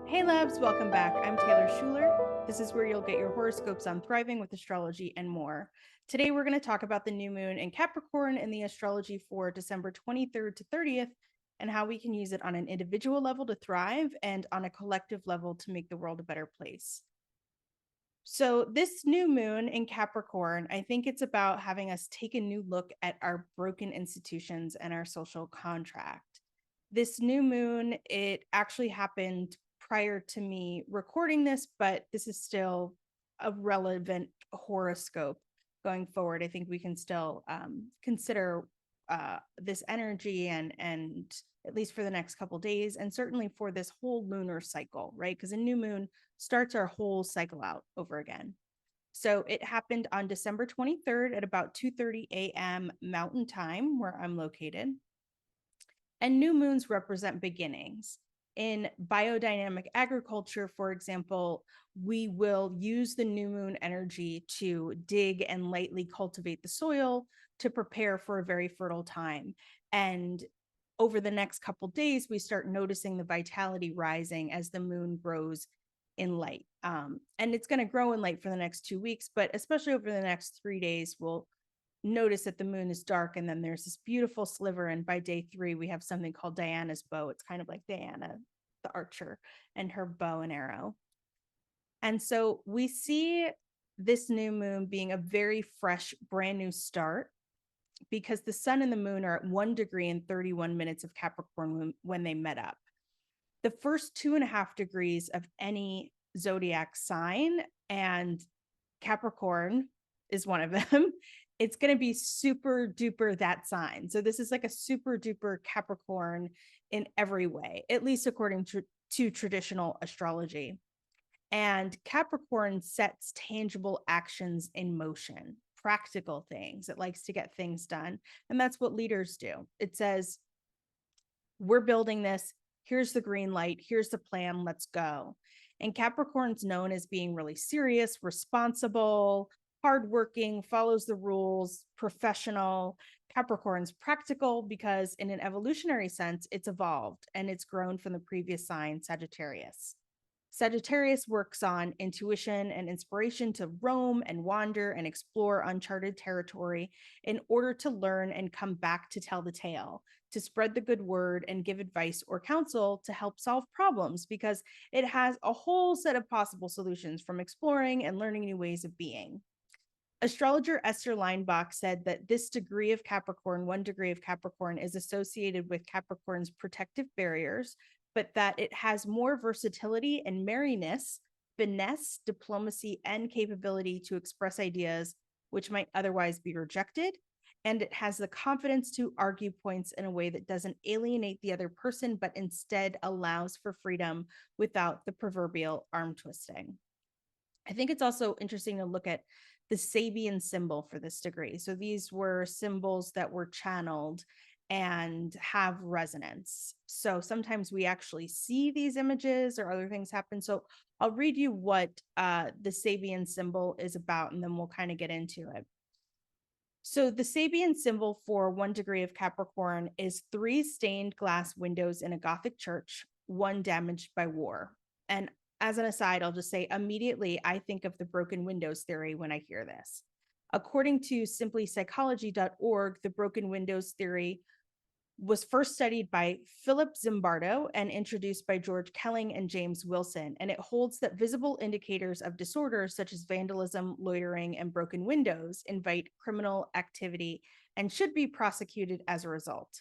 Hey loves, welcome back. I'm Taylor Schuler. This is where you'll get your horoscopes on thriving with astrology and more. Today we're going to talk about the new moon in Capricorn and the astrology for December 23rd to 30th and how we can use it on an individual level to thrive and on a collective level to make the world a better place. So this new moon in Capricorn, I think it's about having us take a new look at our broken institutions and our social contract. This new moon, it actually happened prior to me recording this, but this is still a relevant horoscope going forward. I think we can still consider this energy and at least for the next couple days, and certainly for this whole lunar cycle, right? Because a new moon starts our whole cycle out over again. So it happened on December 23rd at about 2:30 a.m. Mountain Time, where I'm located. And new moons represent beginnings. In biodynamic agriculture, for example, we will use the new moon energy to dig and lightly cultivate the soil to prepare for a very fertile time. And over the next couple days, we start noticing the vitality rising as the moon grows in light. And it's going to grow in light for the next 2 weeks, but especially over the next 3 days, we'll notice that the moon is dark and then there's this beautiful sliver. And by day 3, we have something called Diana's bow. It's kind of like Diana, the archer, and her bow and arrow. And so we see this new moon being a very fresh, brand new start because the sun and the moon are at 1 degree and 31 minutes of Capricorn when they met up. The first 2.5 degrees of any zodiac sign, and Capricorn is one of them, it's going to be super duper that sign. So this is like a super duper Capricorn in every way, at least according to traditional astrology. And Capricorn sets tangible actions in motion, practical things. It likes to get things done. And that's what leaders do. It says, we're building this. Here's the green light. Here's the plan. Let's go. And Capricorn's known as being really serious, responsible, hardworking, follows the rules, professional. Capricorn's practical because in an evolutionary sense, it's evolved and it's grown from the previous sign, Sagittarius. Sagittarius works on intuition and inspiration to roam and wander and explore uncharted territory in order to learn and come back to tell the tale, to spread the good word and give advice or counsel to help solve problems because it has a whole set of possible solutions from exploring and learning new ways of being. Astrologer Esther Leinbach said that this degree of Capricorn, 1 degree of Capricorn, is associated with Capricorn's protective barriers, but that it has more versatility and merriness, finesse, diplomacy, and capability to express ideas which might otherwise be rejected. And it has the confidence to argue points in a way that doesn't alienate the other person, but instead allows for freedom without the proverbial arm twisting. I think it's also interesting to look at the Sabian symbol for this degree. So these were symbols that were channeled and have resonance. So sometimes we actually see these images or other things happen. So I'll read you what the Sabian symbol is about, and then we'll kind of get into it. So the Sabian symbol for 1 degree of Capricorn is 3 stained glass windows in a Gothic church, 1 damaged by war. And as an aside, I'll just say immediately I think of the broken windows theory when I hear this. According to simplypsychology.org, the broken windows theory was first studied by Philip Zimbardo and introduced by George Kelling and James Wilson. And it holds that visible indicators of disorders such as vandalism, loitering, and broken windows invite criminal activity and should be prosecuted as a result.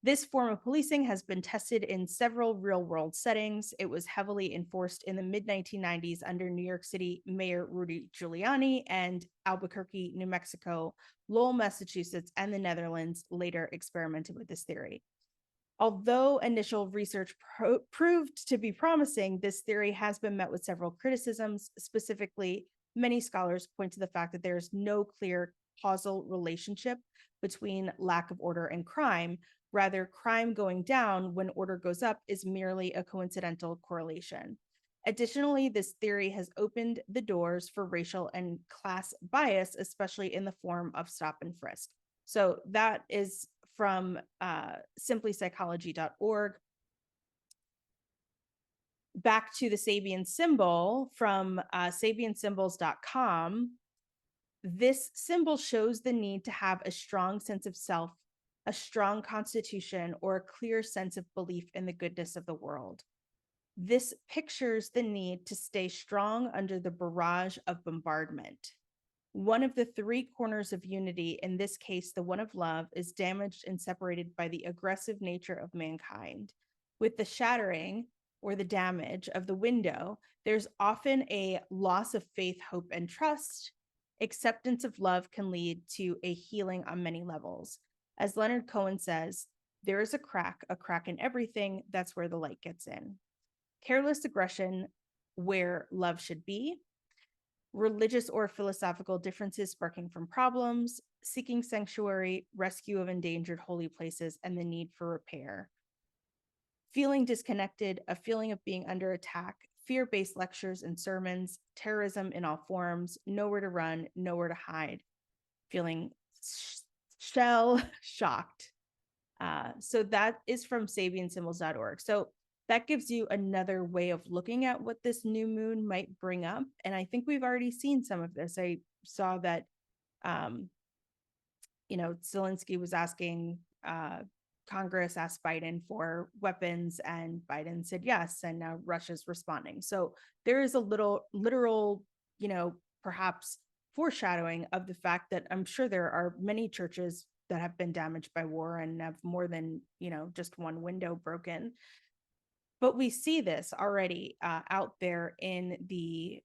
This form of policing has been tested in several real-world settings. It was heavily enforced in the mid-1990s under New York City Mayor Rudy Giuliani, and Albuquerque, New Mexico, Lowell, Massachusetts, and the Netherlands later experimented with this theory. Although initial research proved to be promising, this theory has been met with several criticisms. Specifically, many scholars point to the fact that there is no clear causal relationship between lack of order and crime. Rather, crime going down when order goes up is merely a coincidental correlation. Additionally, this theory has opened the doors for racial and class bias, especially in the form of stop and frisk. So that is from simplypsychology.org. back to the Sabian symbol from sabiansymbols.com, this symbol shows the need to have a strong sense of self, a strong constitution, or a clear sense of belief in the goodness of the world. This pictures the need to stay strong under the barrage of bombardment. One of the three corners of unity, in this case, the one of love, is damaged and separated by the aggressive nature of mankind. With the shattering or the damage of the window, there's often a loss of faith, hope, and trust. Acceptance of love can lead to a healing on many levels. As Leonard Cohen says, there is a crack in everything. That's where the light gets in. Careless aggression where love should be. Religious or philosophical differences sparking from problems, seeking sanctuary, rescue of endangered holy places, and the need for repair. Feeling disconnected, a feeling of being under attack, fear-based lectures and sermons, terrorism in all forms, nowhere to run, nowhere to hide, feeling shell shocked. So that is from sabiansymbols.org. So that gives you another way of looking at what this new moon might bring up. And I think we've already seen some of this. I saw that, Zelensky was asking, Congress asked Biden for weapons and Biden said yes. And now Russia's responding. So there is a literal, perhaps foreshadowing of the fact that I'm sure there are many churches that have been damaged by war and have more than, just one window broken. But we see this already out there in the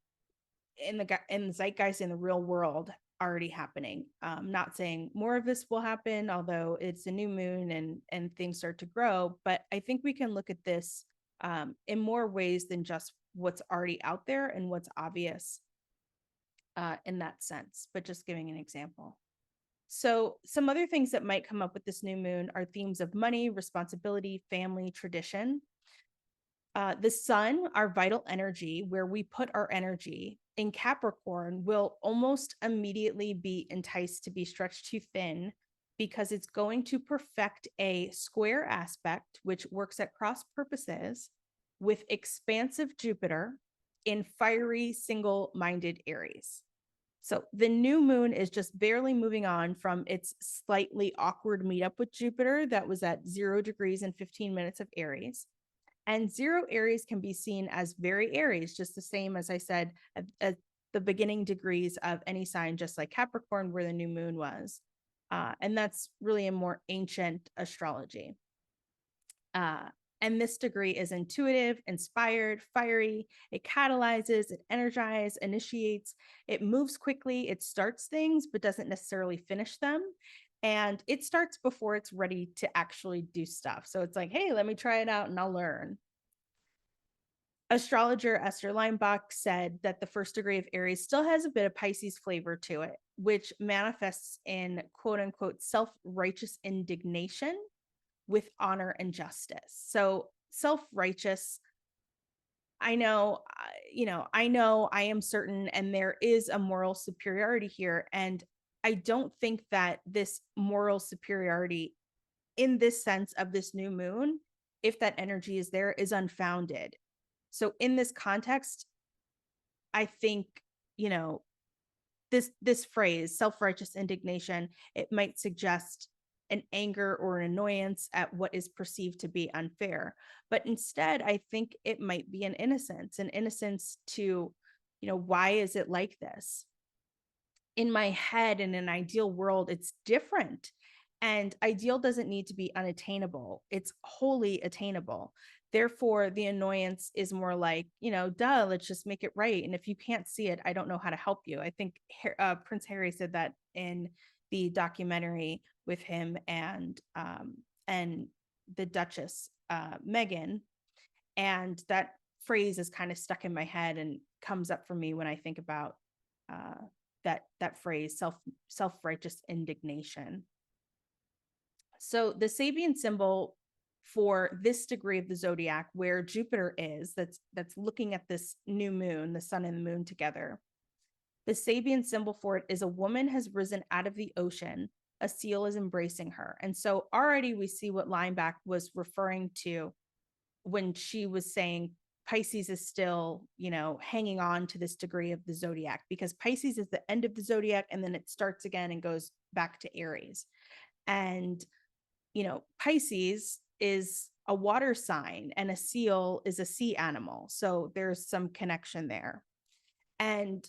zeitgeist, in the real world, already happening. Not saying more of this will happen, although it's a new moon and things start to grow. But I think we can look at this in more ways than just what's already out there and what's obvious in that sense, but just giving an example. So some other things that might come up with this new moon are themes of money, responsibility, family, tradition. The sun, our vital energy, where we put our energy in Capricorn, will almost immediately be enticed to be stretched too thin because it's going to perfect a square aspect, which works at cross purposes with expansive Jupiter in fiery, single-minded Aries. So the new moon is just barely moving on from its slightly awkward meetup with Jupiter that was at 0 degrees and 15 minutes of Aries. And 0 Aries can be seen as very Aries, just the same as I said at the beginning degrees of any sign, just like Capricorn, where the new moon was. And that's really a more ancient astrology. And this degree is intuitive, inspired, fiery. It catalyzes, it energizes, initiates. It moves quickly. It starts things, but doesn't necessarily finish them. And it starts before it's ready to actually do stuff. So it's like, hey, let me try it out and I'll learn. Astrologer Esther Leinbach said that the first degree of Aries still has a bit of Pisces flavor to it, which manifests in quote unquote self-righteous indignation with honor and justice. So self-righteous, I know I am certain, and there is a moral superiority here. And I don't think that this moral superiority in this sense of this new moon, if that energy is there, is unfounded. So in this context, I think, this phrase, self-righteous indignation, it might suggest an anger or an annoyance at what is perceived to be unfair. But instead, I think it might be an innocence to, why is it like this? In my head, in an ideal world, it's different. And ideal doesn't need to be unattainable. It's wholly attainable. Therefore, the annoyance is more like, duh, let's just make it right. And if you can't see it, I don't know how to help you. I think Prince Harry said that in the documentary with him and the Duchess Meghan. And that phrase is kind of stuck in my head and comes up for me when I think about that phrase, self-righteous indignation. So the Sabian symbol for this degree of the zodiac, where Jupiter is, that's looking at this new moon, the sun and the moon together. The Sabian symbol for it is a woman has risen out of the ocean. A seal is embracing her. And so already we see what Leinbach was referring to when she was saying Pisces is still, hanging on to this degree of the zodiac, because Pisces is the end of the zodiac and then it starts again and goes back to Aries. And, Pisces is a water sign and a seal is a sea animal. So there's some connection there. And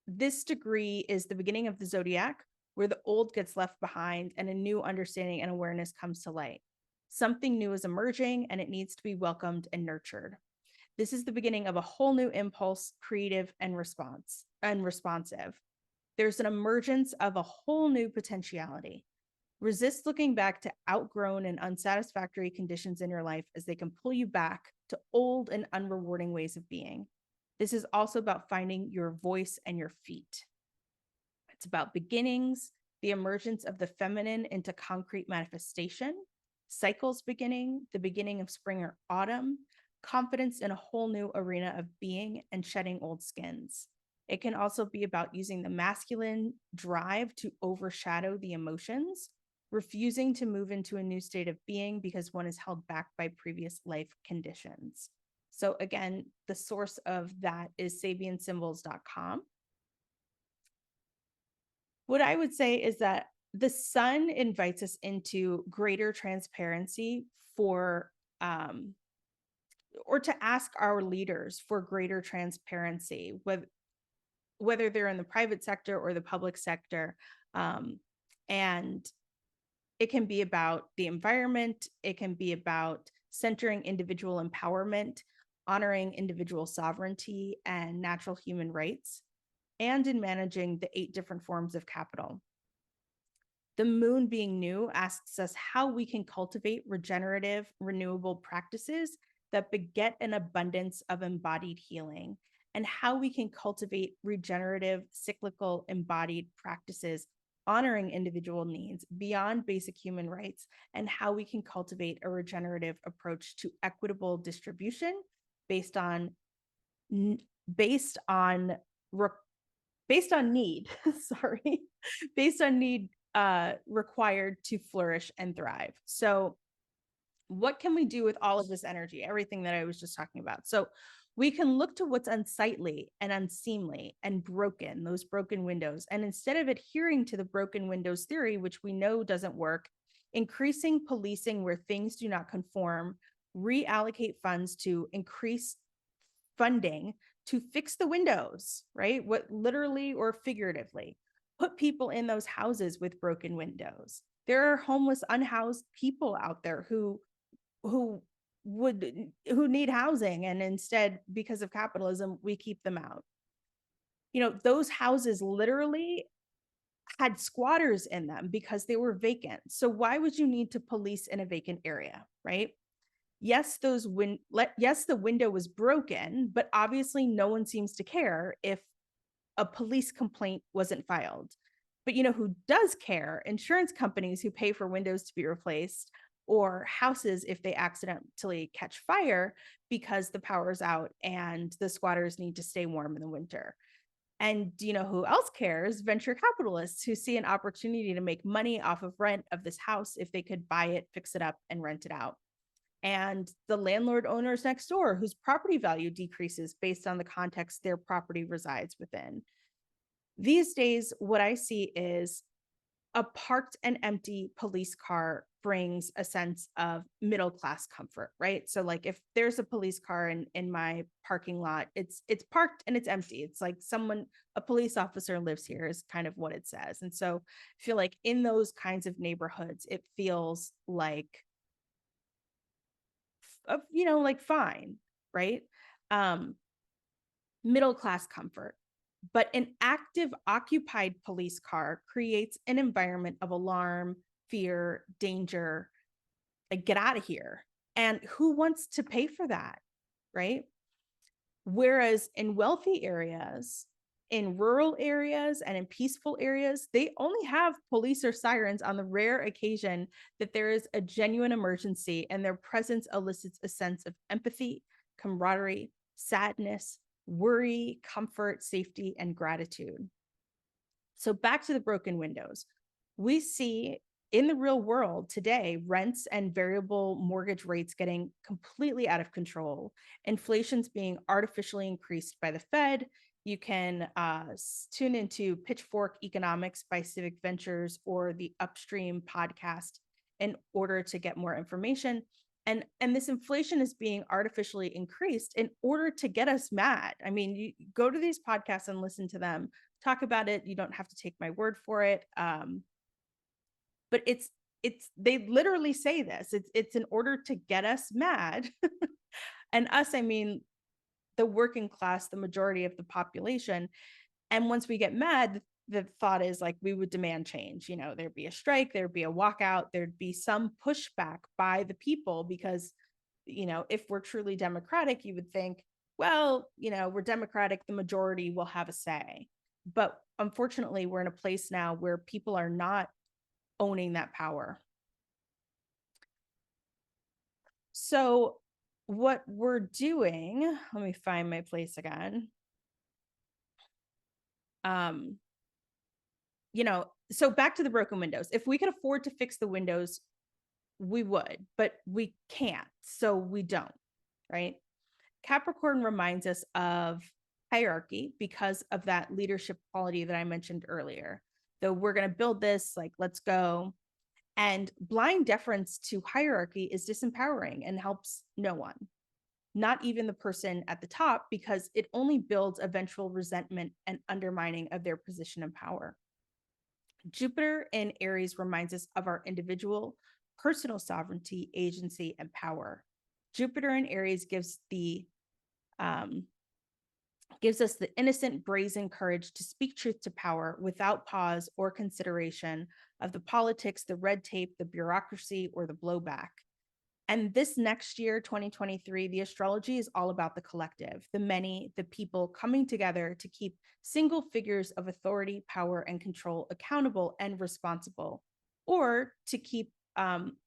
this degree is the beginning of the zodiac, where the old gets left behind and a new understanding and awareness comes to light. Something new is emerging and it needs to be welcomed and nurtured. This is the beginning of a whole new impulse, creative and responsive. There's an emergence of a whole new potentiality. Resist looking back to outgrown and unsatisfactory conditions in your life, as they can pull you back to old and unrewarding ways of being. This is also about finding your voice and your feet. It's about beginnings, the emergence of the feminine into concrete manifestation, cycles beginning, the beginning of spring or autumn, confidence in a whole new arena of being, and shedding old skins. It can also be about using the masculine drive to overshadow the emotions, refusing to move into a new state of being because one is held back by previous life conditions. So again, the source of that is sabiansymbols.com. What I would say is that the sun invites us into greater transparency for, or to ask our leaders for greater transparency, whether they're in the private sector or the public sector. And it can be about the environment. It can be about centering individual empowerment, honoring individual sovereignty and natural human rights, and in managing the 8 different forms of capital. The moon, being new, asks us how we can cultivate regenerative, renewable practices that beget an abundance of embodied healing, and how we can cultivate regenerative, cyclical, embodied practices honoring individual needs beyond basic human rights, and how we can cultivate a regenerative approach to equitable distribution based on need, based on need required to flourish and thrive. So what can we do with all of this energy, everything that I was just talking about? So we can look to what's unsightly and unseemly and broken, those broken windows. And instead of adhering to the broken windows theory, which we know doesn't work, increasing policing where things do not conform, reallocate funds to increase funding to fix the windows, right? What literally or figuratively, put people in those houses with broken windows. There are homeless, unhoused people out there who need housing, and instead, because of capitalism, we keep them out. Those houses literally had squatters in them because they were vacant. So why would you need to police in a vacant area, right? Yes, the window was broken, but obviously no one seems to care if a police complaint wasn't filed. But who does care? Insurance companies who pay for windows to be replaced, or houses if they accidentally catch fire because the power's out and the squatters need to stay warm in the winter. And who else cares? Venture capitalists who see an opportunity to make money off of rent of this house if they could buy it, fix it up, and rent it out. And the landlord owners next door whose property value decreases based on the context their property resides within. These days, what I see is a parked and empty police car brings a sense of middle-class comfort, right? So like if there's a police car in my parking lot, it's parked and it's empty. It's like a police officer lives here is kind of what it says. And so I feel like in those kinds of neighborhoods, it feels like, like fine, right? Middle-class comfort. But an active, occupied police car creates an environment of alarm, fear, danger, like get out of here. And who wants to pay for that, right? Whereas in wealthy areas, in rural areas, and in peaceful areas, they only have police or sirens on the rare occasion that there is a genuine emergency, and their presence elicits a sense of empathy, camaraderie, sadness, worry, comfort, safety, and gratitude. So back to the broken windows. We see in the real world today, rents and variable mortgage rates getting completely out of control, inflation's being artificially increased by the Fed. You can tune into Pitchfork Economics by Civic Ventures or the Upstream podcast in order to get more information. And this inflation is being artificially increased in order to get us mad. I mean, you go to these podcasts and listen to them talk about it. You don't have to take my word for it. But it's they literally say this. It's in order to get us mad. And us, I mean, the working class, the majority of the population. And once we get mad, the thought is like we would demand change. You know, there'd be a strike, there'd be a walkout, there'd be some pushback by the people because, you know, if we're truly democratic, you would think, well, you know, we're democratic, the majority will have a say. But unfortunately, we're in a place now where people are not owning that power. So what we're doing, let me find my place again. You know, so back to the broken windows. If we could afford to fix the windows, we would, but we can't. So we don't, right? Capricorn reminds us of hierarchy because of that leadership quality that I mentioned earlier. Though we're going to build this, like, let's go. And blind deference to hierarchy is disempowering and helps no one, not even the person at the top, because it only builds eventual resentment and undermining of their position of power. Jupiter in Aries reminds us of our individual, personal sovereignty, agency, and power. Jupiter in Aries gives us the innocent, brazen courage to speak truth to power without pause or consideration of the politics, the red tape, the bureaucracy, or the blowback. And this next year, 2023, the astrology is all about the collective, the many, the people coming together to keep single figures of authority, power, and control accountable and responsible, or to keep,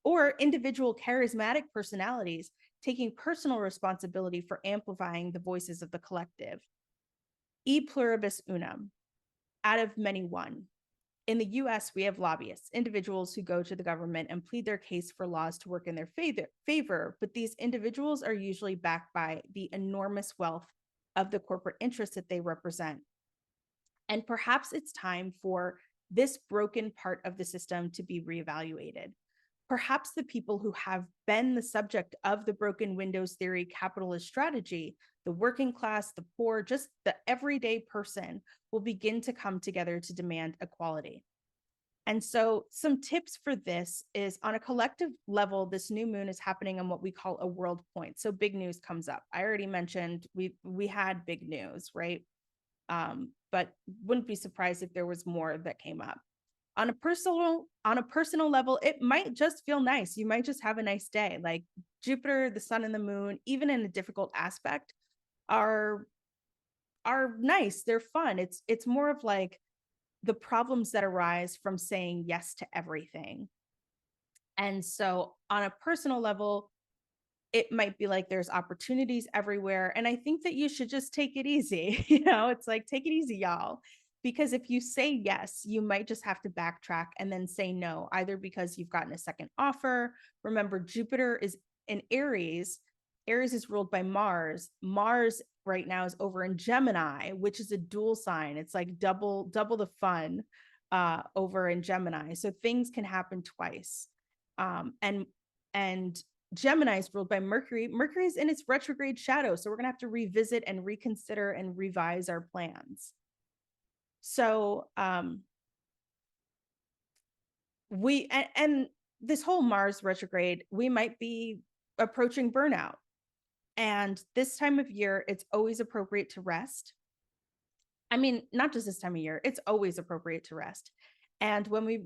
or individual charismatic personalities taking personal responsibility for amplifying the voices of the collective. E pluribus unum, out of many one. In the US, we have lobbyists, individuals who go to the government and plead their case for laws to work in their favor, but these individuals are usually backed by the enormous wealth of the corporate interests that they represent. And perhaps it's time for this broken part of the system to be reevaluated. Perhaps the people who have been the subject of the broken windows theory capitalist strategy, the working class, the poor, just the everyday person, will begin to come together to demand equality. And so some tips for this is, on a collective level, this new moon is happening on what we call a world point. So big news comes up. I already mentioned we had big news, right? But wouldn't be surprised if there was more that came up. On a personal level, it might just feel nice. You might just have a nice day. Like Jupiter, the sun, and the moon, even in a difficult aspect, are nice. They're fun. It's more of like the problems that arise from saying yes to everything. And so on a personal level, it might be like there's opportunities everywhere. And I think that you should just take it easy. You know, it's like, take it easy, y'all. Because if you say yes, you might just have to backtrack and then say no, either because you've gotten a second offer. Remember, Jupiter is in Aries. Aries is ruled by Mars. Mars right now is over in Gemini, which is a dual sign. It's like double the fun over in Gemini. So things can happen twice. And Gemini is ruled by Mercury. Mercury is in its retrograde shadow. So we're going to have to revisit and reconsider and revise our plans. So this whole Mars retrograde, we might be approaching burnout. And this time of year, it's always appropriate to rest. I mean, not just this time of year, it's always appropriate to rest. And when we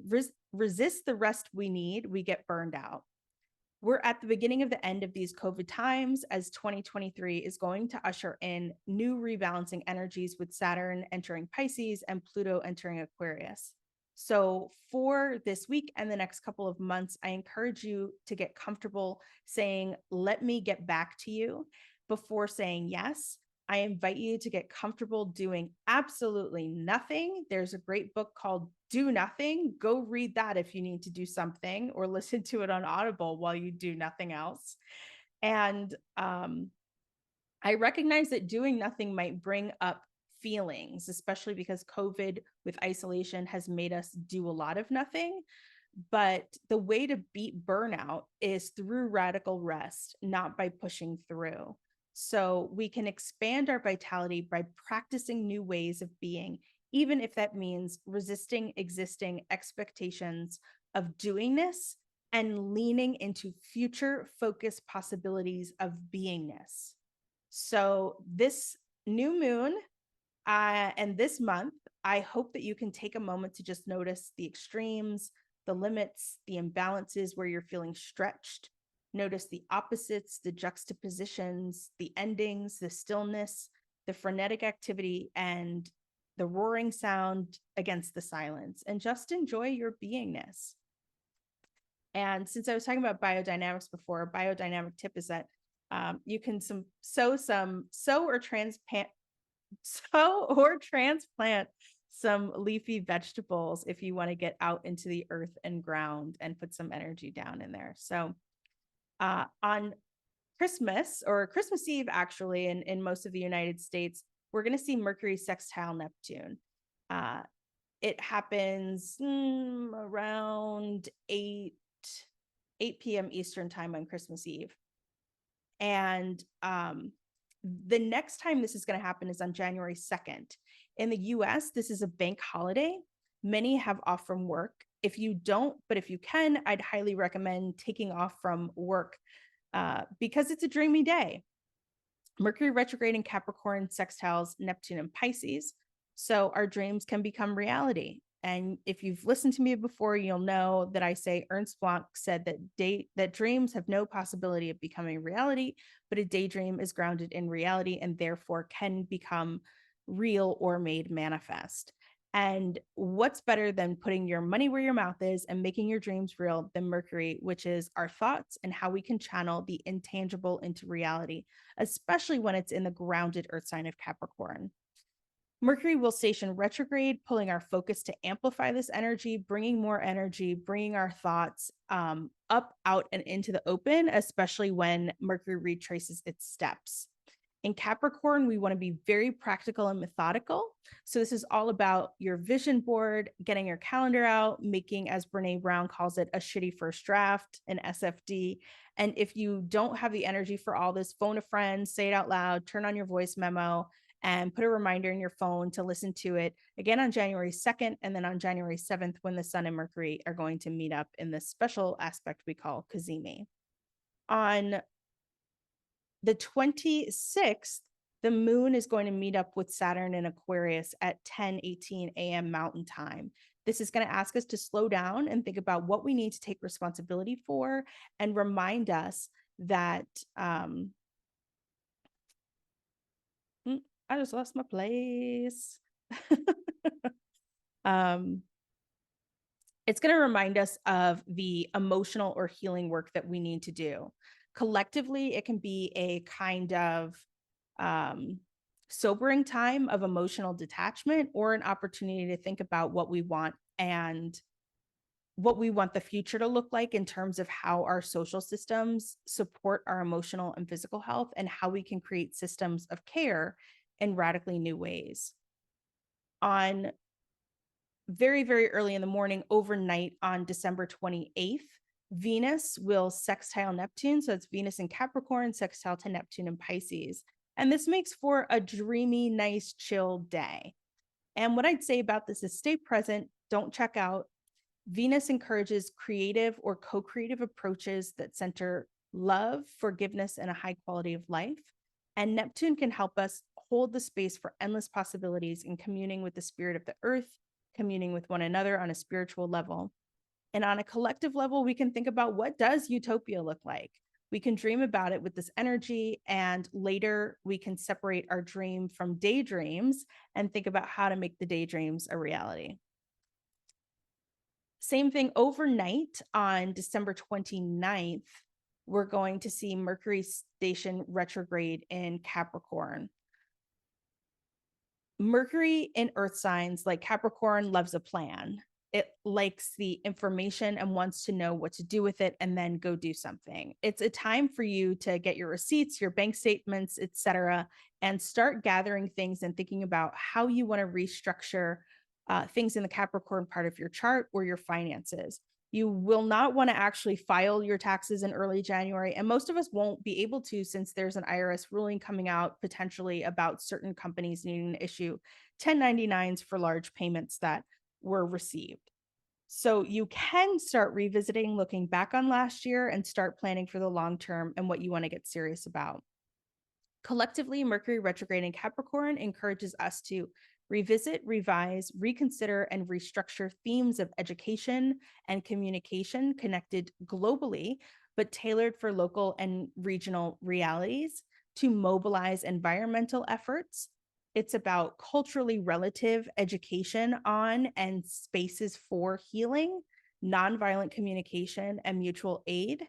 resist the rest we need, we get burned out. We're at the beginning of the end of these COVID times, as 2023 is going to usher in new rebalancing energies with Saturn entering Pisces and Pluto entering Aquarius. So for this week and the next couple of months, I encourage you to get comfortable saying, let me get back to you, before saying yes. I invite you to get comfortable doing absolutely nothing. There's a great book called Do Nothing. Go read that if you need to do something, or listen to it on Audible while you do nothing else. And I recognize that doing nothing might bring up feelings, especially because COVID with isolation has made us do a lot of nothing. But the way to beat burnout is through radical rest, not by pushing through. So we can expand our vitality by practicing new ways of being, even if that means resisting existing expectations of doingness and leaning into future focused possibilities of beingness. So this new moon and this month, I hope that you can take a moment to just notice the extremes, the limits, the imbalances where you're feeling stretched. Notice the opposites, the juxtapositions, the endings, the stillness, the frenetic activity, and the roaring sound against the silence, and just enjoy your beingness. And since I was talking about biodynamics before, a biodynamic tip is that you can sow or transplant some leafy vegetables if you want to get out into the earth and ground and put some energy down in there. So on Christmas, or Christmas Eve, actually, in most of the United States, we're going to see Mercury sextile Neptune. It happens around 8 p.m. Eastern time on Christmas Eve. And the next time this is going to happen is on January 2nd. In the US, this is a bank holiday. Many have off from work. If you don't, but if you can, I'd highly recommend taking off from work because it's a dreamy day. Mercury retrograde in Capricorn sextiles Neptune and Pisces. So our dreams can become reality. And if you've listened to me before, you'll know that I say Ernst Blanc said that dreams have no possibility of becoming reality, but a daydream is grounded in reality and therefore can become real or made manifest. And what's better than putting your money where your mouth is and making your dreams real than Mercury, which is our thoughts and how we can channel the intangible into reality, especially when it's in the grounded earth sign of Capricorn. Mercury will station retrograde, pulling our focus to amplify this energy, bringing more energy, bringing our thoughts up, out, and into the open, especially when Mercury retraces its steps. In Capricorn, we want to be very practical and methodical. So this is all about your vision board, getting your calendar out, making, as Brene Brown calls it, a shitty first draft, an SFD. And if you don't have the energy for all this, phone a friend, say it out loud, turn on your voice memo, and put a reminder in your phone to listen to it again on January 2nd and then on January 7th when the Sun and Mercury are going to meet up in this special aspect we call Cazimi. On the 26th, the moon is going to meet up with Saturn in Aquarius at 10:18 a.m. Mountain Time. This is going to ask us to slow down and think about what we need to take responsibility for and remind us that I just lost my place. It's going to remind us of the emotional or healing work that we need to do. Collectively, it can be a kind of sobering time of emotional detachment, or an opportunity to think about what we want and what we want the future to look like in terms of how our social systems support our emotional and physical health, and how we can create systems of care in radically new ways. On very, very early in the morning, overnight on December 28th, Venus will sextile Neptune. So it's Venus in Capricorn, sextile to Neptune in Pisces. And this makes for a dreamy, nice, chill day. And what I'd say about this is stay present, don't check out. Venus encourages creative or co-creative approaches that center love, forgiveness, and a high quality of life. And Neptune can help us hold the space for endless possibilities in communing with the spirit of the earth, communing with one another on a spiritual level. And on a collective level, we can think about, what does utopia look like? We can dream about it with this energy, and later we can separate our dream from daydreams and think about how to make the daydreams a reality. Same thing overnight on December 29th, we're going to see Mercury station retrograde in Capricorn. Mercury in earth signs like Capricorn loves a plan. It likes the information and wants to know what to do with it and then go do something. It's a time for you to get your receipts, your bank statements, etc., and start gathering things and thinking about how you want to restructure things in the Capricorn part of your chart or your finances. You will not want to actually file your taxes in early January. And most of us won't be able to, since there's an IRS ruling coming out potentially about certain companies needing to issue 1099s for large payments that were received. So you can start revisiting, looking back on last year and start planning for the long term and what you want to get serious about. Collectively, Mercury retrograde in Capricorn encourages us to revisit, revise, reconsider, and restructure themes of education and communication connected globally, but tailored for local and regional realities, to mobilize environmental efforts. It's about culturally relative education on and spaces for healing, nonviolent communication, and mutual aid,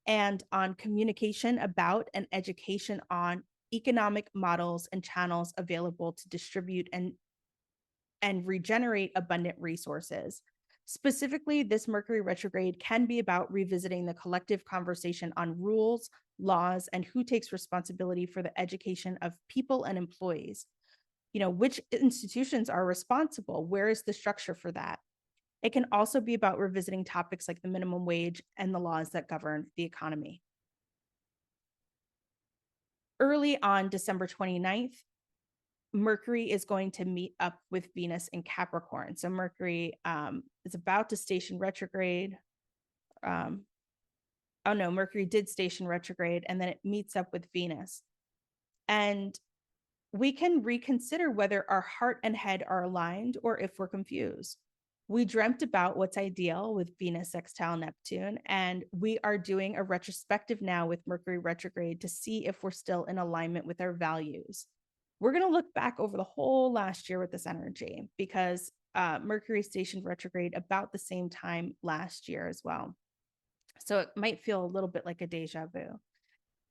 and on communication about and education on economic models and channels available to distribute and regenerate abundant resources. Specifically, this Mercury retrograde can be about revisiting the collective conversation on rules, laws, and who takes responsibility for the education of people and employees. Which institutions are responsible? Where is the structure for that? It can also be about revisiting topics like the minimum wage and the laws that govern the economy. Early on December 29th, Mercury is going to meet up with Venus in Capricorn. So Mercury is about to station retrograde. Mercury did station retrograde, and then it meets up with Venus. And we can reconsider whether our heart and head are aligned or if we're confused. We dreamt about what's ideal with Venus sextile Neptune, and we are doing a retrospective now with Mercury retrograde to see if we're still in alignment with our values. We're going to look back over the whole last year with this energy because Mercury stationed retrograde about the same time last year as well. So it might feel a little bit like a deja vu.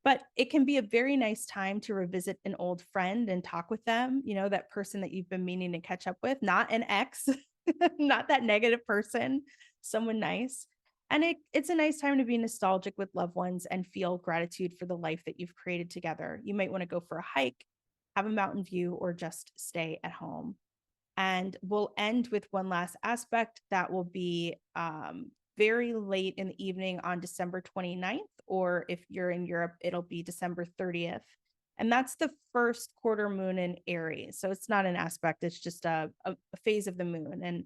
But it can be a very nice time to revisit an old friend and talk with them, that person that you've been meaning to catch up with, not an ex, not that negative person, someone nice. And it's a nice time to be nostalgic with loved ones and feel gratitude for the life that you've created together. You might want to go for a hike, have a mountain view, or just stay at home. And we'll end with one last aspect that will be very late in the evening on December 29th, or if you're in Europe, it'll be December 30th. And that's the first quarter moon in Aries. So it's not an aspect, it's just a phase of the moon. And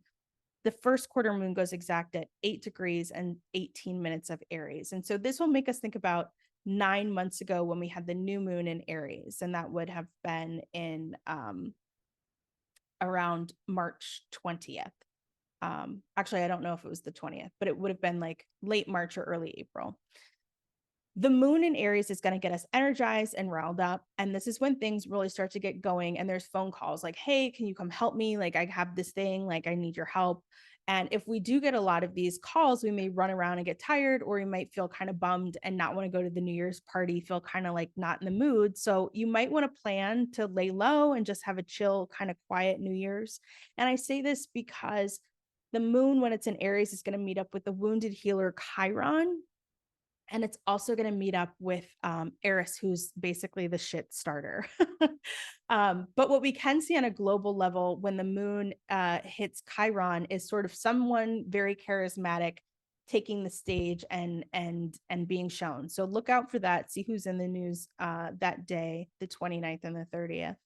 the first quarter moon goes exact at 8 degrees and 18 minutes of Aries. And so this will make us think about 9 months ago when we had the new moon in Aries. And that would have been in around March 20th. Actually, I don't know if it was the 20th, but it would have been like late March or early April. The moon in Aries is going to get us energized and riled up. And this is when things really start to get going. And there's phone calls like, hey, can you come help me? Like, I have this thing, like, I need your help. And if we do get a lot of these calls, we may run around and get tired, or we might feel kind of bummed and not want to go to the New Year's party, feel kind of like not in the mood. So you might want to plan to lay low and just have a chill, kind of quiet New Year's. And I say this because the moon, when it's in Aries, is going to meet up with the wounded healer Chiron. And it's also going to meet up with Eris, who's basically the shit starter. But what we can see on a global level when the moon hits Chiron is sort of someone very charismatic taking the stage and being shown. So look out for that. See who's in the news that day, the 29th and the 30th.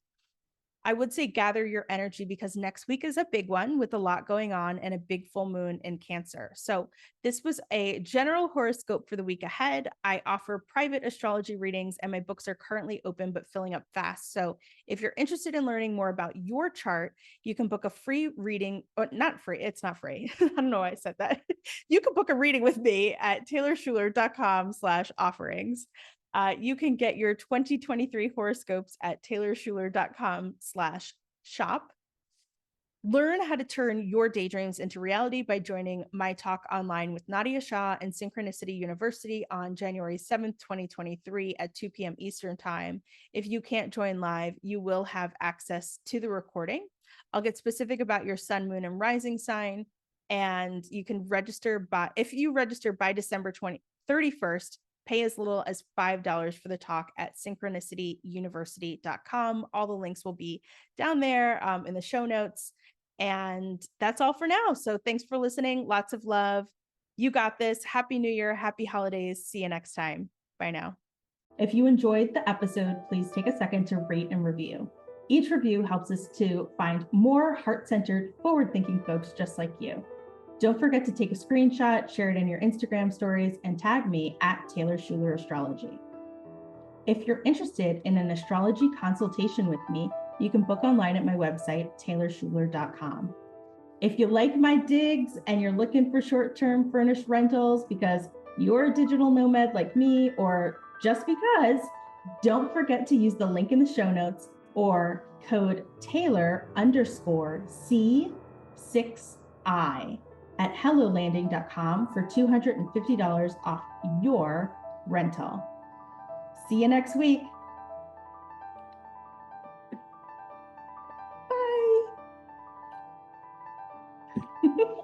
I would say gather your energy because next week is a big one with a lot going on and a big full moon in Cancer. So this was a general horoscope for the week ahead. I offer private astrology readings and my books are currently open but filling up fast. So if you're interested in learning more about your chart, you can book a free reading, or not free, it's not free. I don't know why I said that. You can book a reading with me at taylorschuler.com/offerings. You can get your 2023 horoscopes at taylorschuler.com/shop. Learn how to turn your daydreams into reality by joining my talk online with Nadia Shah and Synchronicity University on January 7th, 2023 at 2 p.m. Eastern Time. If you can't join live, you will have access to the recording. I'll get specific about your sun, moon, and rising sign, and you can register if you register by December 31st, pay as little as $5 for the talk at synchronicityuniversity.com. All the links will be down there in the show notes. And that's all for now. So thanks for listening. Lots of love. You got this. Happy New Year. Happy holidays. See you next time. Bye now. If you enjoyed the episode, please take a second to rate and review. Each review helps us to find more heart-centered, forward-thinking folks just like you. Don't forget to take a screenshot, share it in your Instagram stories, and tag me at Taylor Schuler Astrology. If you're interested in an astrology consultation with me, you can book online at my website, taylorschuler.com. If you like my digs and you're looking for short-term furnished rentals because you're a digital nomad like me, or just because, don't forget to use the link in the show notes or code Taylor_C6I at hellolanding.com for $250 off your rental. See you next week. Bye.